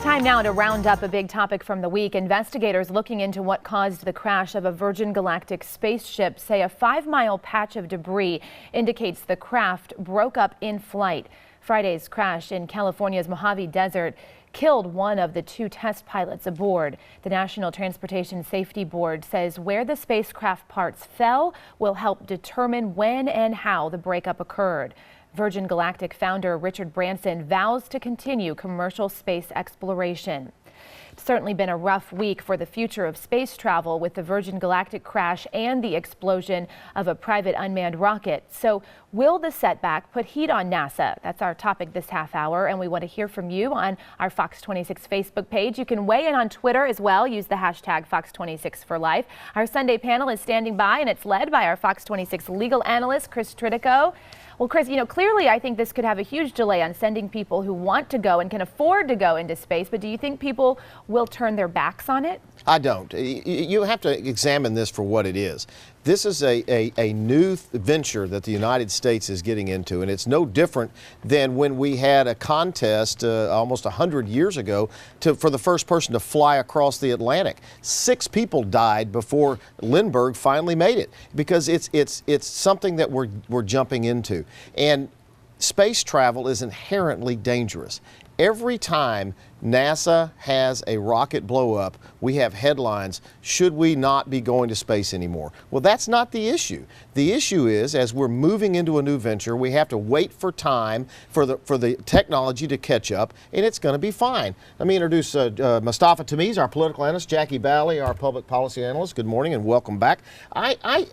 Time now to round up a big topic from the week. Investigators looking into what caused the crash of a Virgin Galactic spaceship say a 5-mile patch of debris indicates the craft broke up in flight. Friday's crash in California's Mojave Desert killed one of the 2 test pilots aboard. The National Transportation Safety Board says where the spacecraft parts fell will help determine when and how the breakup occurred. Virgin Galactic founder Richard Branson vows to continue commercial space exploration. It's certainly been a rough week for the future of space travel with the Virgin Galactic crash and the explosion of a private unmanned rocket. So will the setback put heat on NASA? That's our topic this half hour, and we want to hear from you on our Fox 26 Facebook page. You can weigh in on Twitter as well. Use the hashtag Fox26forlife. Our Sunday panel is standing by, and it's led by our Fox 26 legal analyst, Chris Tritico. Well, Chris, clearly I think this could have a huge delay on sending people who want to go and can afford to go into space. But do you think people will turn their backs on it? I don't. You have to examine this for what it is. This is a new venture that the United States is getting into, and it's no different than when we had a contest almost 100 years ago for the first person to fly across the Atlantic. 6 people died before Lindbergh finally made it because it's something that we're jumping into. And space travel is inherently dangerous. Every time NASA has a rocket blow up, we have headlines, should we not be going to space anymore? Well, that's not the issue. The issue is, as we're moving into a new venture, we have to wait for time for the technology to catch up, and it's going to be fine. Let me introduce Mustafa Tamiz, our political analyst, Jackie Bally, our public policy analyst. Good morning and welcome back. I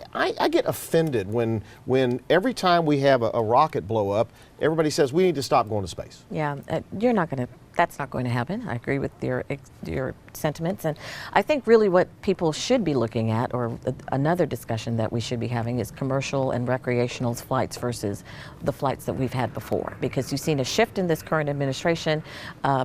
get offended when every time we have a rocket blow up, everybody says we need to stop going to space. Yeah, that's not going to happen. I agree with your sentiments, and I think really what people should be looking at, or another discussion that we should be having, is commercial and recreational flights versus the flights that we've had before, because you've seen a shift in this current administration.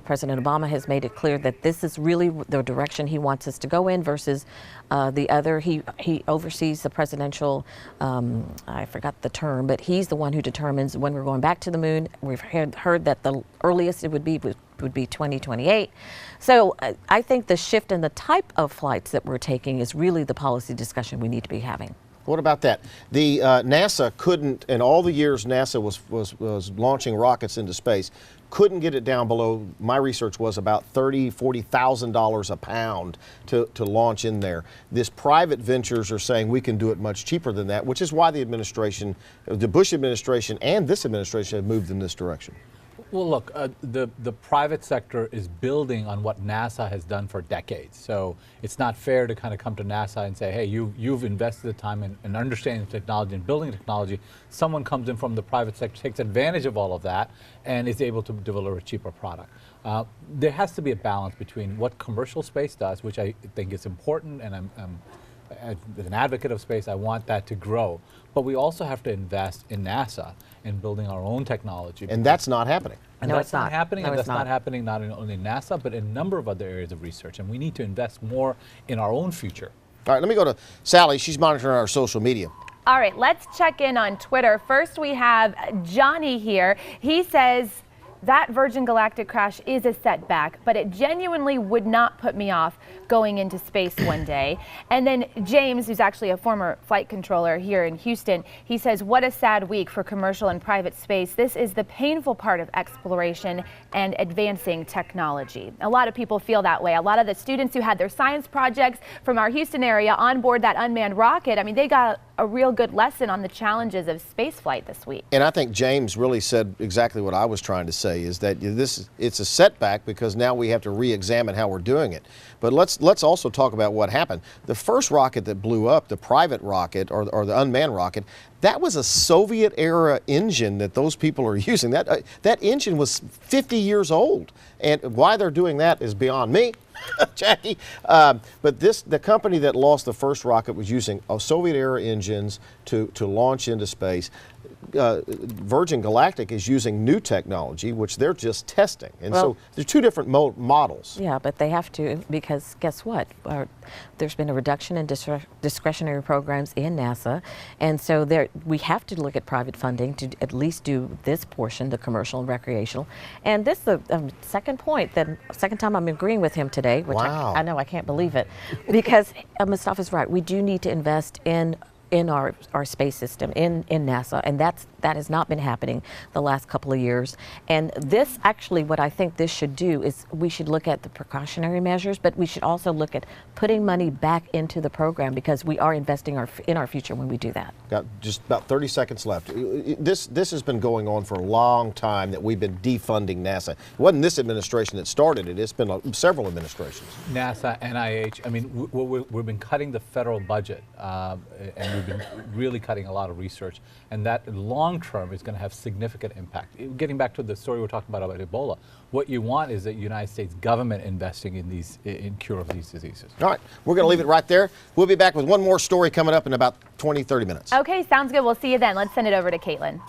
President Obama has made it clear that this is really the direction he wants us to go in versus the other. He oversees the presidential, I forgot the term, but he's the one who determines when we're going back to the moon. We've heard that the earliest it would be 2028. So I think the shift in the type of flights that we're taking is really the policy discussion we need to be having. What about that? The NASA couldn't, in all the years NASA was launching rockets into space, couldn't get it down below, my research was about $30,000, $40,000 a pound to launch in there. This private ventures are saying we can do it much cheaper than that, which is why the administration, the Bush administration and this administration have moved in this direction. Well, look, the private sector is building on what NASA has done for decades. So it's not fair to kind of come to NASA and say, hey, you've invested the time in understanding the technology and building technology. Someone comes in from the private sector, takes advantage of all of that, and is able to deliver a cheaper product. There has to be a balance between what commercial space does, which I think is important, and as an advocate of space, I want that to grow. But we also have to invest in NASA and building our own technology. And that's not happening. And no, that's it's not happening, no, and that's not happening not only in NASA, but in a number of other areas of research. And we need to invest more in our own future. All right, let me go to Sally. She's monitoring our social media. All right, let's check in on Twitter. First, we have Johnny here. He says, that Virgin Galactic crash is a setback, but it genuinely would not put me off going into space one day. And then James, who's actually a former flight controller here in Houston, he says, what a sad week for commercial and private space. This is the painful part of exploration and advancing technology. A lot of people feel that way. A lot of the students who had their science projects from our Houston area on board that unmanned rocket, I mean, they got a real good lesson on the challenges of spaceflight this week. And I think James really said exactly what I was trying to say, is that it's a setback because now we have to re-examine how we're doing it. But let's also talk about what happened. The first rocket that blew up, the private rocket or the unmanned rocket, that was a Soviet era engine that those people are using. That engine was 50 years old, and why they're doing that is beyond me. Jackie, but the company that lost the first rocket was using Soviet era engines to launch into space. Virgin Galactic is using new technology, which they're just testing. And Well, so there's two different models. Yeah, but they have to, because guess what? There's been a reduction in discretionary programs in NASA, and so we have to look at private funding to at least do this portion, the commercial and recreational. And this is the second time I'm agreeing with him today, which Wow. I know, I can't believe it, because Mustafa's right. We do need to invest in our space system, in NASA, and that has not been happening the last couple of years. And this, actually, what I think this should do is we should look at the precautionary measures, but we should also look at putting money back into the program, because we are investing in our future when we do that. Got just about 30 seconds left. This has been going on for a long time, that we've been defunding NASA. It wasn't this administration that started it. It's been several administrations. NASA, NIH, I mean, we've been cutting the federal budget, and we've been really cutting a lot of research, and that long term is going to have significant impact. Getting back to the story we're talking about Ebola, what you want is the United States government investing in cure of these diseases. All right, we're going to leave it right there. We'll be back with one more story coming up in about 20, 30 minutes. Okay, sounds good. We'll see you then. Let's send it over to Caitlin.